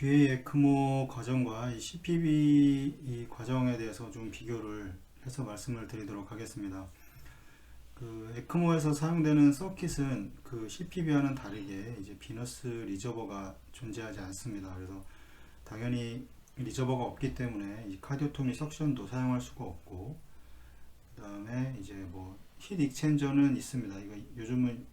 BA 에크모 과정과 이 CPB 이 과정에 대해서 좀 비교를 해서 말씀을 드리도록 하겠습니다. 그 에크모에서 사용되는 서킷은 그 CPB와는 다르게 이제 비너스 리저버가 존재하지 않습니다. 그래서 당연히 리저버가 없기 때문에 이 카디오토미 석션도 사용할 수가 없고, 그 다음에 이제 뭐 힛 익스체인저는 있습니다. 이거 요즘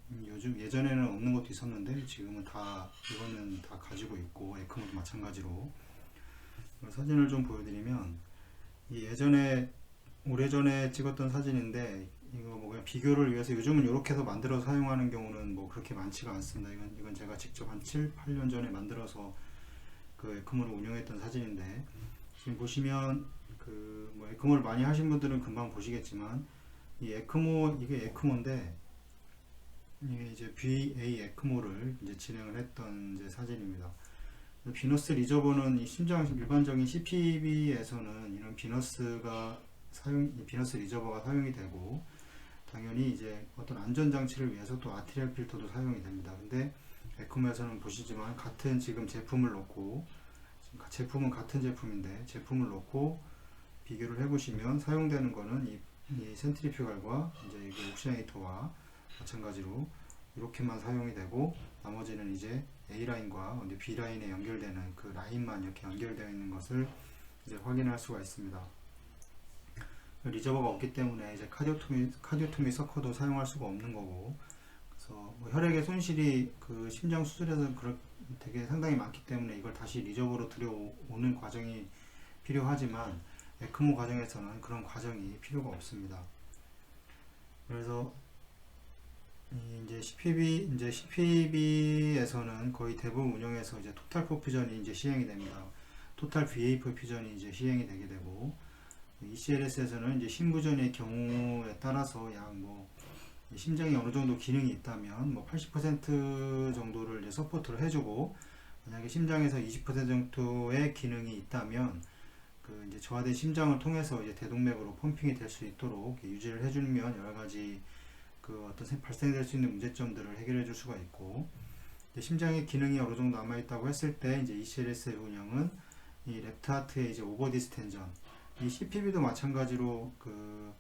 예전에는 없는 것도 있었는데 지금은 다 이거는 다 가지고 있고, 에크모도 마찬가지로. 사진을 좀 보여드리면, 이 예전에 오래전에 찍었던 사진인데 이거 뭐 그냥 비교를 위해서 요즘은 이렇게 해서 만들어서 사용하는 경우는 뭐 그렇게 많지가 않습니다. 이건 제가 직접 한 7, 8년 전에 만들어서 그 에크모를 운영했던 사진인데, 지금 보시면 그 뭐 에크모를 많이 하신 분들은 금방 보시겠지만, 이 에크모, 이게 에크모인데 이게 이제 BA 에크모를 이제 진행을 했던 이제 사진입니다. 비너스 리저버는 이 심장 일반적인 CPB에서는 이런 비너스 리저버가 사용이 되고, 당연히 이제 어떤 안전 장치를 위해서 또 아트리얼 필터도 사용이 됩니다. 근데 에크모에서는 보시지만 같은 지금 제품을 놓고, 제품은 같은 제품인데 제품을 놓고 비교를 해보시면 사용되는 거는 이 센트리퓨갈과 이제 이 옥시네이터와 마찬가지로 이렇게만 사용이 되고, 나머지는 이제 A라인과 B라인에 연결되는 그 라인만 이렇게 연결되어 있는 것을 이제 확인할 수가 있습니다. 리저버가 없기 때문에 이제 카디오토미 서커도 사용할 수가 없는 거고, 그래서 뭐 혈액의 손실이 그 심장 수술에서 되게 상당히 많기 때문에 이걸 다시 리저버로 들여오는 과정이 필요하지만, 에크모 과정에서는 그런 과정이 필요가 없습니다. 그래서 이제 CPB에서는 거의 대부분 운영에서 이제 토탈 퍼퓨전이 이제 시행이 됩니다. 토탈 VA 퍼퓨전이 이제 시행이 되게 되고, ECLS에서는 이제 심부전의 경우에 따라서 약 뭐 심장이 어느 정도 기능이 있다면 뭐 80% 정도를 이제 서포트를 해주고, 만약에 심장에서 20% 정도의 기능이 있다면 그 이제 저하된 심장을 통해서 이제 대동맥으로 펌핑이 될 수 있도록 유지를 해주면 여러 가지 그 어떤 발생될 수 있는 문제점들을 해결해 줄 수가 있고, 심장의 기능이 어느 정도 남아 있다고 했을 때 이제 ECLS의 운영은 이 랩트 하트의 이제 오버 디스텐전, 이 CPB도 마찬가지로 그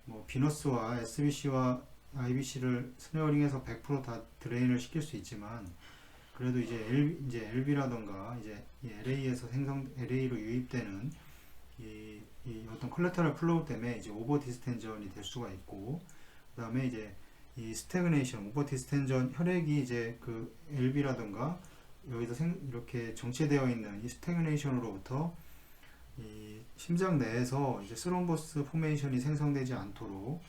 뭐 비너스와 SBC와 IBC를 스네어링해서 100%다 드레인을 시킬 수 있지만, 그래도 이제 LB라던가 이제 이 LA로 유입되는 이 어떤 콜레터럴 플로우 때문에 이제 오버 디스텐전이 될 수가 있고, 그 다음에 이제 이 스태그네이션, 오버 디스텐전, 혈액이 이제 그 LB라던가 여기서 이렇게 정체되어 있는 이 스태그네이션으로부터 이 심장 내에서 이제 스롬보스 포메이션이 생성되지 않도록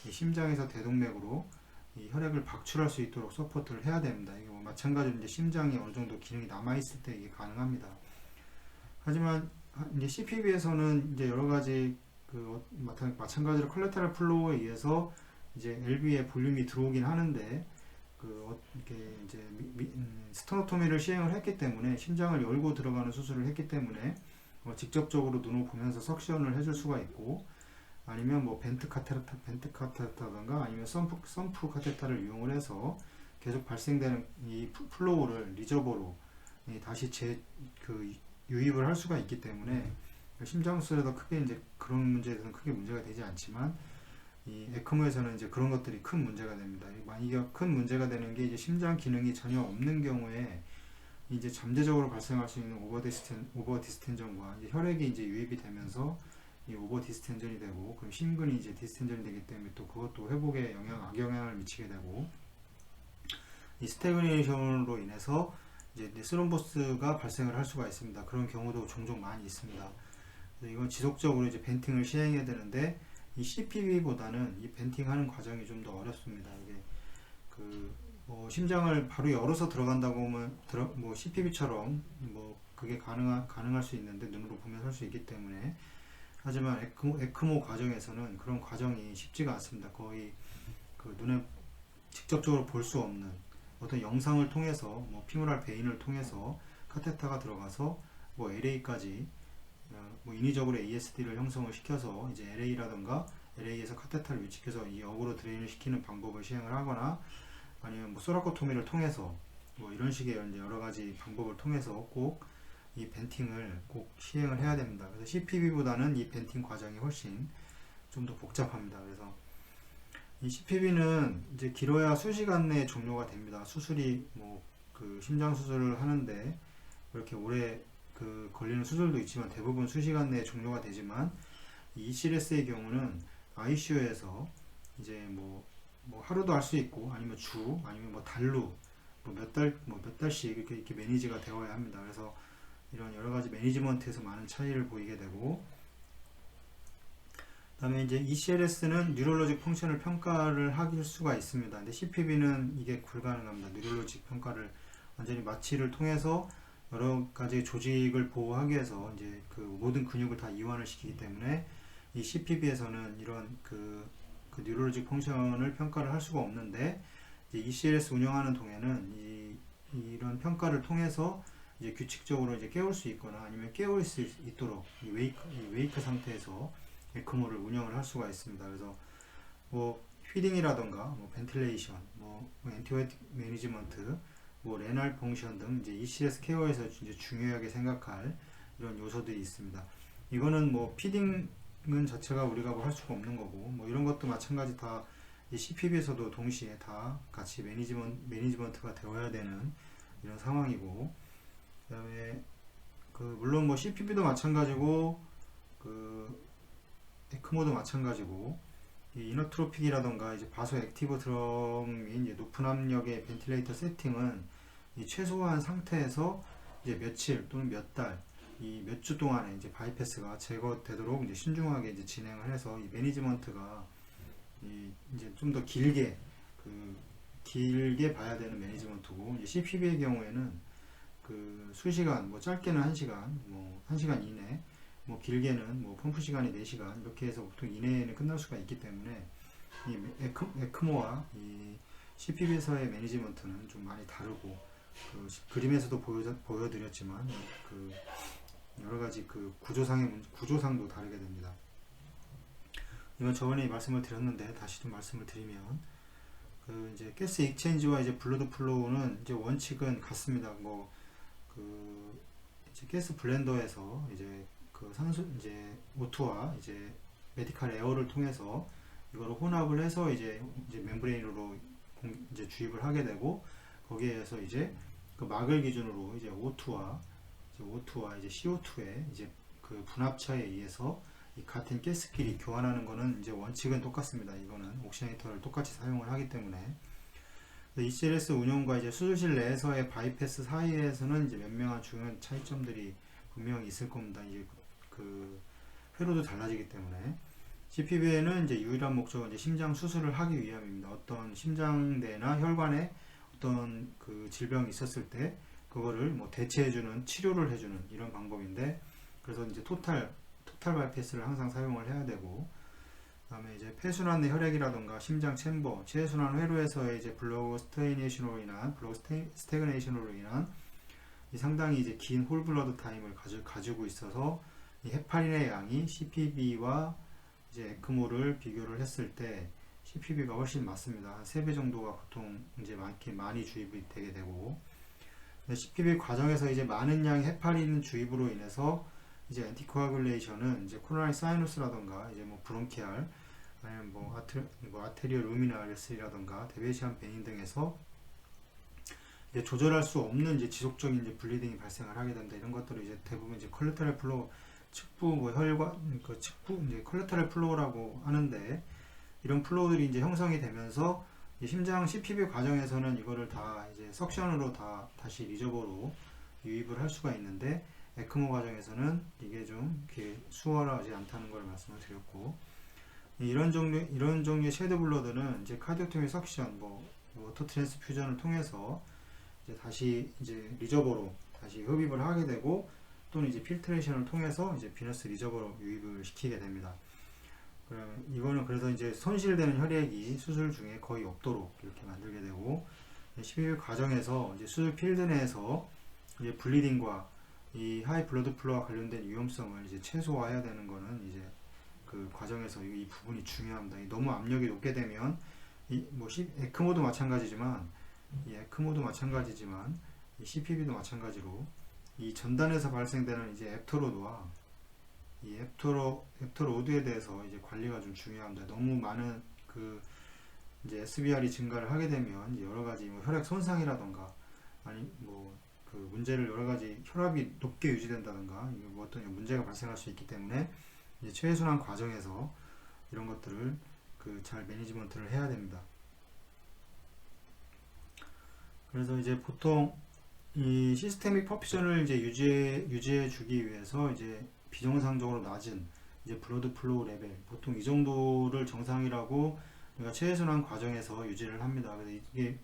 이 심장에서 대동맥으로 이 혈액을 박출할 수 있도록 서포트를 해야 됩니다. 이게 뭐 마찬가지로 이제 심장이 어느 정도 기능이 남아 있을 때 이게 가능합니다. 하지만 이제 CPB에서는 이제 여러 가지 그 마찬가지로 콜레테럴 플로우에 의해서 이제 LV에 볼륨이 들어오긴 하는데, 이렇게 이제 스테노토미를 시행을 했기 때문에, 심장을 열고 들어가는 수술을 했기 때문에 직접적으로 눈을 보면서 석션을 해줄 수가 있고, 아니면 뭐 벤트 카테터든가 아니면 썸프 카테터를 이용을 해서 계속 발생되는 이 플로우를 리저버로 다시 유입을 할 수가 있기 때문에, 심장 수술에도 크게 이제 그런 문제에 대해서는 크게 문제가 되지 않지만, 이 에크모에서는 이제 그런 것들이 큰 문제가 됩니다. 이게 큰 문제가 되는 게 이제 심장 기능이 전혀 없는 경우에 이제 잠재적으로 발생할 수 있는 오버 디스텐전과 이제 혈액이 이제 유입이 되면서 이 오버 디스텐전이 되고, 그럼 심근이 이제 디스텐전이 되기 때문에 또 그것도 회복에 악영향을 미치게 되고, 이 스태그네이션으로 인해서 이제 스롬보스가 발생을 할 수가 있습니다. 그런 경우도 종종 많이 있습니다. 이건 지속적으로 이제 벤팅을 시행해야 되는데, 이 CPB보다는 이 벤팅하는 과정이 좀 더 어렵습니다. 이게 뭐 심장을 바로 열어서 들어간다고 하면 뭐 CPB처럼 뭐 그게 가능할 수 있는데, 눈으로 보면 할 수 있기 때문에. 하지만 에크모 과정에서는 그런 과정이 쉽지가 않습니다. 거의 그 눈에 직접적으로 볼 수 없는 어떤 영상을 통해서, 뭐 피무랄 베인을 통해서 카테터가 들어가서 뭐 LA까지 뭐 인위적으로 ASD를 형성을 시켜서 이제 LA라던가 LA에서 카테터를 위치해서 이 역으로 드레인을 시키는 방법을 시행을 하거나, 아니면 뭐 소라코토미를 통해서 뭐 이런 식의 이제 여러 가지 방법을 통해서 꼭 이 벤팅을 꼭 시행을 해야 됩니다. 그래서 CPB보다는 이 벤팅 과정이 훨씬 좀 더 복잡합니다. 그래서 이 CPB는 이제 길어야 수시간 내에 종료가 됩니다. 수술이 뭐 그 심장 수술을 하는데 그렇게 오래 그 걸리는 수술도 있지만 대부분 수시간 내에 종료가 되지만 이 ECLS의 경우는 ICU에서 이제 뭐 하루도 할 수 있고 아니면 주 아니면 뭐 달로 뭐 몇 달씩 이렇게 매니지가 되어야 합니다. 그래서 이런 여러 가지 매니지먼트에서 많은 차이를 보이게 되고, 그다음에 이제 ECLS는 뉴럴로직 펑션을 평가를 할 수가 있습니다. 근데 CPB는 이게 불가능합니다. 뉴럴로직 평가를 완전히 마취를 통해서 여러 가지 조직을 보호하기 위해서 이제 그 모든 근육을 다 이완을 시키기 때문에 이 CPB에서는 이런 그 뉴럴로직 펑션을 평가를 할 수가 없는데, 이제 ECLS 운영하는 동에는 이런 평가를 통해서 이제 규칙적으로 이제 깨울 수 있거나 아니면 깨울 수 있도록 이 웨이크 상태에서 에크모를 운영을 할 수가 있습니다. 그래서 뭐 피딩이라던가 뭐 벤틸레이션, 뭐 엔티바이오틱 매니지먼트, 뭐 레날 펑션 등 이제 ECLS 케어에서 이제 중요하게 생각할 이런 요소들이 있습니다. 이거는 뭐 피딩은 자체가 우리가 뭐 할 수가 없는 거고, 뭐 이런 것도 마찬가지 다 CPB에서도 동시에 다 같이 매니지먼트가 되어야 되는 이런 상황이고, 그 다음에 물론 뭐 CPB도 마찬가지고 에크모도 마찬가지고, 이 이너트로픽이라던가 이제 바소 액티브 드럼 및 이제 높은 압력의 벤틸레이터 세팅은 이 최소한 상태에서 이제 며칠 또는 몇 달, 이 몇 주 동안에 이제 바이패스가 제거되도록 이제 신중하게 이제 진행을 해서 이 매니지먼트가 이제 좀 더 길게 봐야 되는 매니지먼트고, 이제 CPB의 경우에는 수시간, 뭐 짧게는 1시간, 뭐 1시간 이내, 뭐 길게는 뭐 펌프 시간이 4시간 이렇게 해서 보통 이내에는 끝날 수가 있기 때문에 이 에크모와 이 CPB에서의 매니지먼트는 좀 많이 다르고, 그림에서도 보여드렸지만 여러 가지 구조상도 다르게 됩니다. 이건 저번에 말씀을 드렸는데 다시 좀 말씀을 드리면, 이제 가스 익체인지와 이제 블러드 플로우는 이제 원칙은 같습니다. 이제 가스 블렌더에서 이제 산소 이제 O2와 이제 메디칼 에어를 통해서 이거를 혼합을 해서 이제 멤브레인으로 이제 주입을 하게 되고, 거기에서 이제 막을 기준으로 이제 O2와 이제 CO2의 이제 분합차에 의해서 이 같은 가스끼리 교환하는 거는 이제 원칙은 똑같습니다. 이거는 옥시네이터를 똑같이 사용을 하기 때문에. ECLS 운용과 이제 수술실 내에서의 바이패스 사이에서는 이제 몇명한 중요한 차이점들이 분명히 있을 겁니다. 이제 회로도 달라지기 때문에. CPB에는 이제 유일한 목적은 이제 심장 수술을 하기 위함입니다. 어떤 심장내나 혈관에 어떤 질병이 있었을 때 그거를 뭐 대체해주는, 치료를 해주는 이런 방법인데, 그래서 이제 토탈 바이패스를 항상 사용을 해야 되고, 그 다음에 이제 폐순환 내 혈액이라던가 심장 챔버, 체순환 회로에서의 이제 블록 스태그네이션으로 인한 이 상당히 이제 긴 홀블러드 타임을 가지고 있어서 이 헤파린의 양이 CPB와 이제 에크모를 비교를 했을 때 CPB가 훨씬 많습니다. 한 3배 정도가 보통 이제 많이 주입이 되게 되고, CPB 과정에서 이제 많은 양의 헤파린 주입으로 인해서 이제 엔티코아굴레이션은 이제 코로나리 사이너스라던가 이제 뭐 브론키알 아니면 뭐 아테리오 루미나리스라던가 데베시안 베인 등에서 이제 조절할 수 없는 이제 지속적인 이제 블리딩이 발생을 하게 된다. 이런 것들을 이제 대부분 이제 컬레터럴 플로우, 측부 뭐 혈관 측부 이제 컬레터럴 플로우라고 하는데, 이런 플로우들이 이제 형성이 되면서 심장 CPB 과정에서는 이거를 다 이제 석션으로 다시 리저버로 유입을 할 수가 있는데, 에크모 과정에서는 이게 좀 수월하지 않다는 걸 말씀을 드렸고, 이런 종류의 쉐드 블러드는 이제 카디오토미 석션, 뭐 워터 트랜스퓨전을 통해서 이제 다시 이제 리저버로 다시 흡입을 하게 되고, 또는 이제 필트레이션을 통해서 이제 비너스 리저버로 유입을 시키게 됩니다. 이거는 그래서 이제 손실되는 혈액이 수술 중에 거의 없도록 이렇게 만들게 되고, CPB 과정에서 이제 수술 필드 내에서 이제 블리딩과 이 하이 블러드 플로우와 관련된 위험성을 이제 최소화해야 되는 거는 이제 과정에서 이 부분이 중요합니다. 너무 압력이 높게 되면 에크모도 마찬가지지만 이 CPB도 마찬가지로 이 전단에서 발생되는 이제 애프터로드와 이 애프터로드에 대해서 이제 관리가 좀 중요합니다. 너무 많은 그 이제 SBR이 증가를 하게 되면 이제 여러 가지 뭐 혈액 손상이라던가 아니 뭐 그 문제를 여러 가지 혈압이 높게 유지된다던가 뭐 어떤 문제가 발생할 수 있기 때문에 이제 최순환 과정에서 이런 것들을 그 잘 매니지먼트를 해야 됩니다. 그래서 이제 보통 이 시스테믹 퍼퓨전을 이제 유지해 주기 위해서 이제 비정상적으로 낮은 이제 블러드 플로우 레벨 보통 이 정도를 정상이라고 우리가 체해순환 과정에서 유지를 합니다. 그래서 이게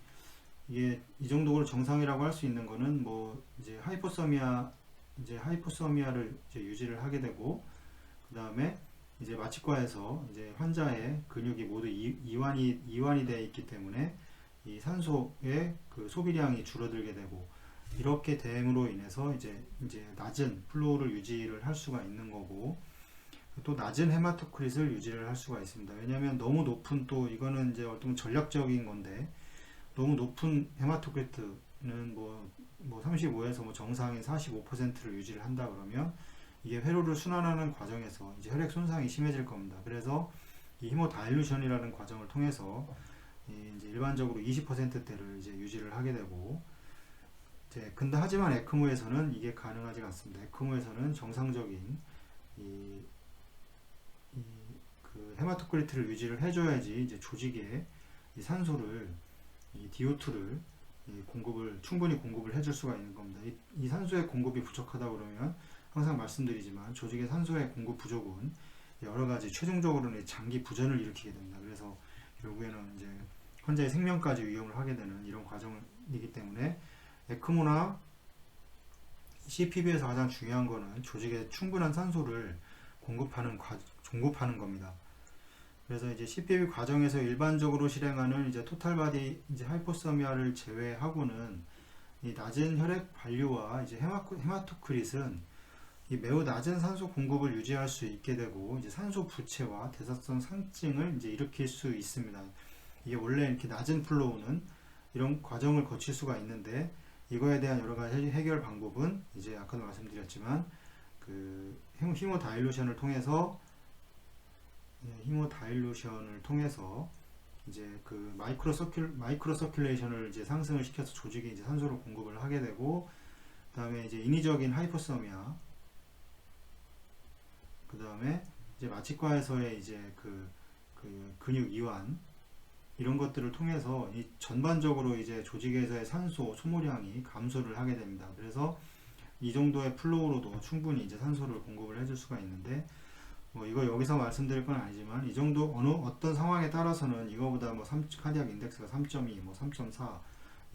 이 정도로 정상이라고 할 수 있는 거는 뭐 이제 하이포서미아를 이제 유지를 하게 되고 그 다음에 이제 마취과에서 이제 환자의 근육이 모두 이완이 되어 있기 때문에 이 산소의 그 소비량이 줄어들게 되고 이렇게 됨으로 인해서 이제 낮은 플로우를 유지를 할 수가 있는 거고 또 낮은 헤마토크릿을 유지를 할 수가 있습니다. 왜냐하면 너무 높은 또 이거는 이제 어떤 전략적인 건데 너무 높은 헤마토크리트는 뭐 35에서 뭐 정상인 45%를 유지를 한다 그러면 이게 회로를 순환하는 과정에서 이제 혈액 손상이 심해질 겁니다. 그래서 이 히모다일루션이라는 과정을 통해서 이제 일반적으로 20%대를 이제 유지를 하게 되고 근데 하지만 에크모에서는 이게 가능하지 않습니다. 에크모에서는 정상적인 그 헤마토크리트를 유지를 해줘야지 이제 조직에 이 산소를 이 DO2를 충분히 공급을 해줄 수가 있는 겁니다. 이 산소의 공급이 부족하다 그러면 항상 말씀드리지만 조직의 산소의 공급 부족은 여러 가지 최종적으로는 장기 부전을 일으키게 됩니다. 그래서 결국에는 이제 환자의 생명까지 위험을 하게 되는 이런 과정이기 때문에 에크모나 CPB에서 가장 중요한 거는 조직에 충분한 산소를 공급하는 겁니다. 그래서 이제 CPB 과정에서 일반적으로 실행하는 이제 토탈바디 이제 하이포서미아를 제외하고는 이 낮은 혈액 반류와 이제 헤마토크릿은 이 매우 낮은 산소 공급을 유지할 수 있게 되고 이제 산소 부채와 대사성 상증을 이제 일으킬 수 있습니다. 이게 원래 이렇게 낮은 플로우는 이런 과정을 거칠 수가 있는데 이거에 대한 여러 가지 해결 방법은 이제 아까도 말씀드렸지만 그 히모다일루션을 통해서 이제 그 마이크로 서큘레이션을 이제 상승을 시켜서 조직에 이제 산소를 공급을 하게 되고 그다음에 이제 인위적인 하이포서미아 그다음에 이제 마취과에서의 이제 그 근육 이완 이런 것들을 통해서 이 전반적으로 이제 조직에서의 산소 소모량이 감소를 하게 됩니다. 그래서 이 정도의 플로우로도 충분히 이제 산소를 공급을 해줄 수가 있는데 뭐 이거 여기서 말씀드릴 건 아니지만 이 정도 어떤 상황에 따라서는 이거보다 뭐 카디악 인덱스가 3.2, 뭐 3.4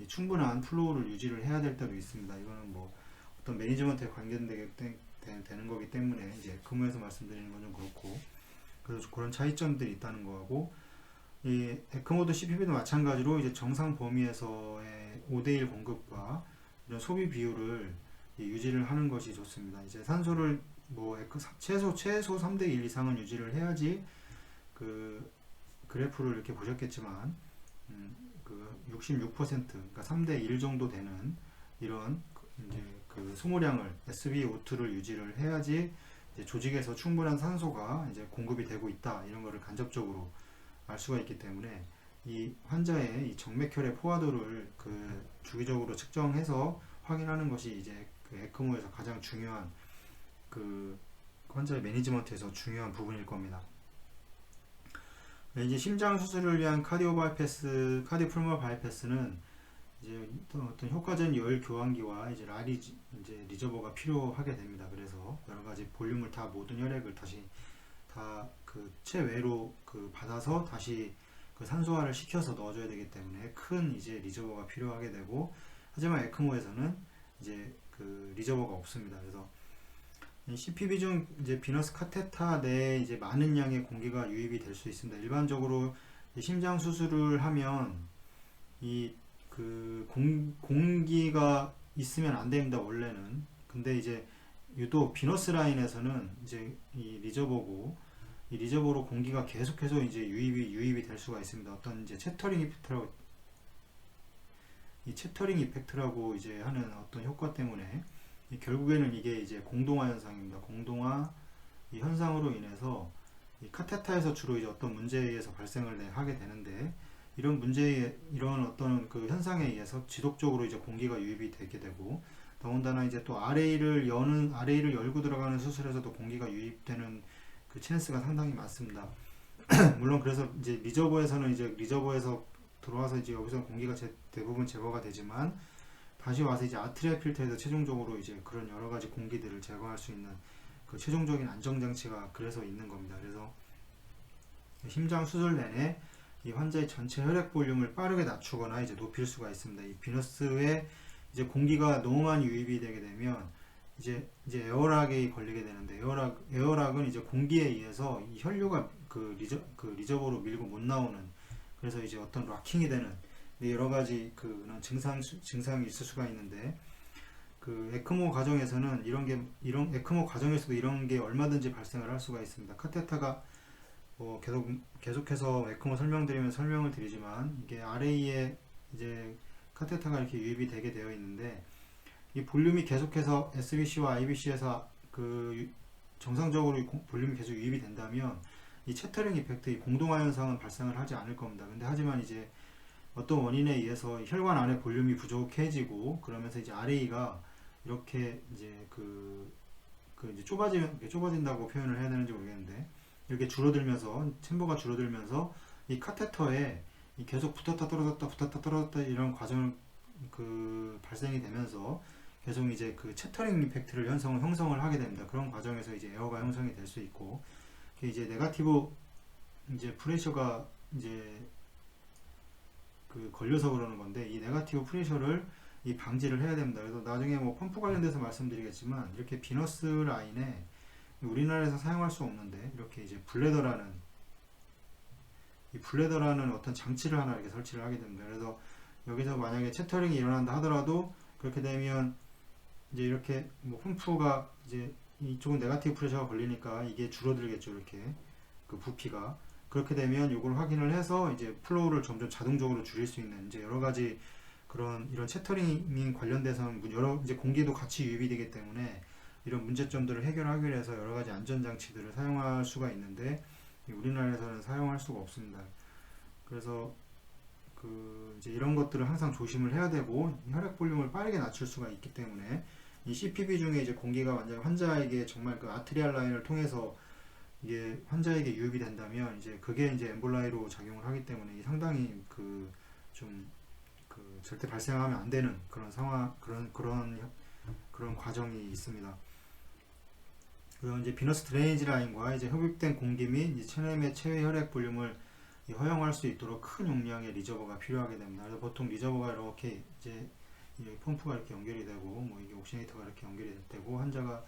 충분한 플로우를 유지를 해야 될 때도 있습니다. 이거는 뭐 어떤 매니지먼트에 관계되는 거기 때문에 이제 근무에서 말씀드리는 건 좀 그렇고 그래서 그런 차이점들이 있다는 거하고 이 에크모도 CPB도 마찬가지로 이제 정상 범위에서의 5대1 공급과 이런 소비 비율을 유지를 하는 것이 좋습니다. 이제 산소를 뭐 최소 3대1 이상은 유지를 해야지 그 그래프를 이렇게 보셨겠지만 그 66% 그러니까 3대1 정도 되는 이런 이제 그 소모량을 SbO2를 유지를 해야지 이제 조직에서 충분한 산소가 이제 공급이 되고 있다 이런 거를 간접적으로 알 수가 있기 때문에 이 환자의 이 정맥혈의 포화도를 그 주기적으로 측정해서 확인하는 것이 이제 그 에크모에서 가장 중요한 그 환자의 매니지먼트에서 중요한 부분일 겁니다. 이제 심장 수술을 위한 카디오 풀모 바이패스는 이제 어떤 효과적인 열 교환기와 이제 이제 리저버가 필요하게 됩니다. 그래서 여러 가지 볼륨을 다 모든 혈액을 다시 다 그 체외로 그 받아서 다시 그 산소화를 시켜서 넣어줘야 되기 때문에 큰 이제 리저버가 필요하게 되고 하지만 에크모에서는 이제 그 리저버가 없습니다. 그래서 CPB 중 이제 비너스 카테타 내에 이제 많은 양의 공기가 유입이 될 수 있습니다. 일반적으로 심장 수술을 하면 이 그 공기가 있으면 안 됩니다. 원래는. 근데 이제 유독 비너스 라인에서는 이제 이 리저버고 이 리저버로 공기가 계속해서 이제 유입이 될 수가 있습니다. 어떤 이제 채터링 이펙트라고 이제 하는 어떤 효과 때문에 결국에는 이게 이제 공동화 현상입니다. 공동화 이 현상으로 인해서 이 카테타에서 주로 이제 어떤 문제에 의해서 발생을 하게 되는데, 이런 문제에 이런 어떤 그 현상에 의해서 지속적으로 이제 공기가 유입이 되게 되고, 더군다나 이제 또 RA를 열고 들어가는 수술에서도 공기가 유입되는 그 찬스가 상당히 많습니다. 물론 그래서 이제 리저버에서 들어와서 이제 여기서 공기가 대부분 제거가 되지만, 다시 와서 이제 아트리아 필터에서 최종적으로 이제 그런 여러 가지 공기들을 제거할 수 있는 그 최종적인 안정장치가 그래서 있는 겁니다. 그래서 심장 수술 내내 이 환자의 전체 혈액 볼륨을 빠르게 낮추거나 이제 높일 수가 있습니다. 이 비너스에 이제 공기가 너무 많이 유입이 되게 되면 이제 에어락에 걸리게 되는데, 에어락은 이제 공기에 의해서 이 혈류가 그 리저버로 밀고 못 나오는, 그래서 이제 어떤 락킹이 되는 여러 가지 그런 증상이 있을 수가 있는데, 그 에크모 과정에서는 이런 에크모 과정에서도 이런 게 얼마든지 발생을 할 수가 있습니다. 카테타가 계속해서 에크모 설명을 드리지만, 이게 RA에 이제 카테타가 이렇게 유입이 되게 되어 있는데, 이 볼륨이 계속해서 SBC와 IBC에서 그 정상적으로 볼륨이 계속 유입이 된다면 이 채터링 이펙트, 이 공동화 현상은 발생을 하지 않을 겁니다. 근데 하지만 이제 어떤 원인에 의해서 혈관 안에 볼륨이 부족해지고, 그러면서 이제 RA가 이렇게 이제 이제 좁아진다고 표현을 해야 되는지 모르겠는데, 이렇게 줄어들면서, 챔버가 줄어들면서 이 카테터에 계속 붙었다 떨어졌다 이런 과정을 발생이 되면서 계속 이제 그 채터링 이펙트를 형성을 하게 됩니다. 그런 과정에서 이제 에어가 형성이 될 수 있고, 이제 네거티브 이제 프레셔가 이제 걸려서 그러는 건데, 이 네거티브 프레셔를 이 방지를 해야 됩니다. 그래서 나중에 뭐 펌프 관련돼서 말씀드리겠지만, 이렇게 비너스 라인에 우리나라에서 사용할 수 없는데 이렇게 이제 블레더라는 어떤 장치를 하나 이렇게 설치를 하게 됩니다. 그래서 여기서 만약에 채터링이 일어난다 하더라도, 그렇게 되면 이제 이렇게 뭐 펌프가 이제 이쪽은 네거티브 프레셔가 걸리니까 이게 줄어들겠죠. 이렇게 그 부피가. 그렇게 되면 이걸 확인을 해서 이제 플로우를 점점 자동적으로 줄일 수 있는 이제 여러 가지 이런 채터링 관련돼서는 이제 공기도 같이 유입이 되기 때문에 이런 문제점들을 해결하기 위해서 여러 가지 안전장치들을 사용할 수가 있는데, 우리나라에서는 사용할 수가 없습니다. 그래서 이제 이런 것들을 항상 조심을 해야 되고, 혈액 볼륨을 빠르게 낮출 수가 있기 때문에, 이 CPB 중에 이제 공기가 완전히 환자에게 정말 그 아트리알 라인을 통해서 이게 환자에게 유입이 된다면, 이제 그게 이제 엠볼라이로 작용을 하기 때문에 상당히 절대 발생하면 안 되는 그런 상황, 그런 과정이 있습니다. 그리고 이제 비너스 드레이니지 라인과 이제 흡입된 공기 및 이제 체내의 체외 혈액 볼륨을 허용할 수 있도록 큰 용량의 리저버가 필요하게 됩니다. 그래서 보통 리저버가 이렇게 이제 펌프가 이렇게 연결이 되고, 뭐 이게 옥시네이터가 이렇게 연결이 되고, 환자가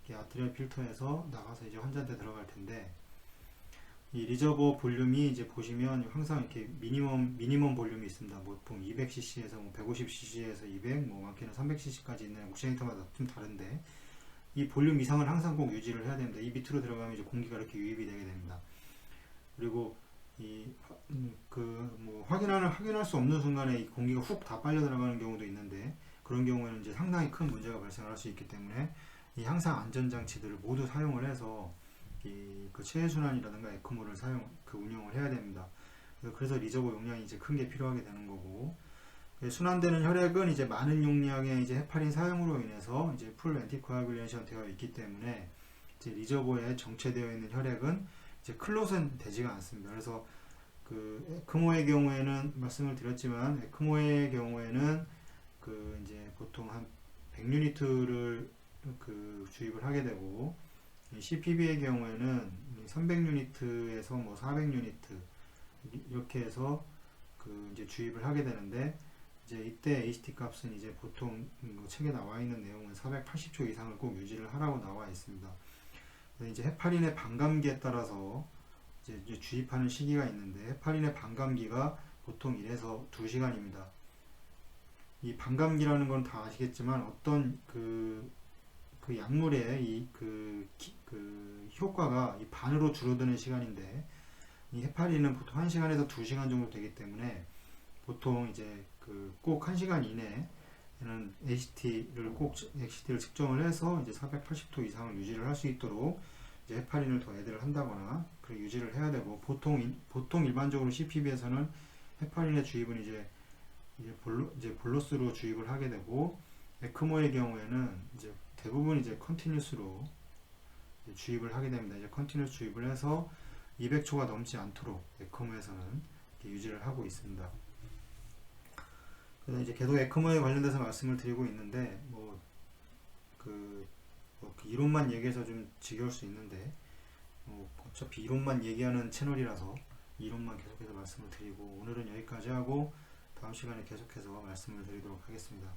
이렇게 아트리얼 필터에서 나가서 이제 환자한테 들어갈 텐데, 이 리저버 볼륨이 이제 보시면 항상 이렇게 미니멈 볼륨이 있습니다. 보통 200cc에서 150cc에서 200, 뭐 많게는 300cc까지 있는 옥시네이터마다 좀 다른데, 이 볼륨 이상을 항상 꼭 유지를 해야 됩니다. 이 밑으로 들어가면 이제 공기가 이렇게 유입이 되게 됩니다. 그리고 확인할 수 없는 순간에 이 공기가 훅 다 빨려 들어가는 경우도 있는데, 그런 경우에는 이제 상당히 큰 문제가 발생할 수 있기 때문에 이 항상 안전장치들을 모두 사용을 해서 그 체외순환이라든가 에크모를 운영을 해야 됩니다. 그래서 리저버 용량이 이제 큰 게 필요하게 되는 거고, 순환되는 혈액은 이제 많은 용량의 이제 헤파린 사용으로 인해서 이제 풀 앤티코아굴레이션 되어 있기 때문에, 이제 리저버에 정체되어 있는 혈액은 이제 클롯은 되지가 않습니다. 그래서 에크모의 경우에는 말씀을 드렸지만, 에크모의 경우에는 이제 보통 한 100유니트를 주입을 하게 되고, CPB의 경우에는 300유니트에서 뭐 400유니트 이렇게 해서 이제 주입을 하게 되는데, 이제 이때 HT 값은 이제 보통 책에 나와 있는 내용은 480초 이상을 꼭 유지를 하라고 나와 있습니다. 이제 헤파린의 반감기에 따라서 이제 주입하는 시기가 있는데, 헤파린의 반감기가 보통 1에서 2시간입니다. 이 반감기라는 건 다 아시겠지만, 어떤 그 약물의 효과가 반으로 줄어드는 시간인데, 이 헤파린은 보통 1시간에서 2시간 정도 되기 때문에, 보통 이제 꼭 1시간 이내에 얘는 HT를 측정을 해서 이제 480도 이상을 유지를 할 수 있도록 이제 헤파린을 더 애드를 한다거나 그렇게 유지를 해야 되고, 보통 일반적으로 CPB에서는 헤파린의 주입은 이제 볼러스로 주입을 하게 되고, 에크모의 경우에는 이제 대부분 이제 컨티뉴스로 주입을 하게 됩니다. 이제 컨티뉴스 주입을 해서 200초가 넘지 않도록 에크모에서는 유지를 하고 있습니다. 그래서 이제 계속 에크모에 관련돼서 말씀을 드리고 있는데, 그 이론만 얘기해서 좀 지겨울 수 있는데, 어차피 이론만 얘기하는 채널이라서 이론만 계속해서 말씀을 드리고, 오늘은 여기까지 하고 다음 시간에 계속해서 말씀을 드리도록 하겠습니다.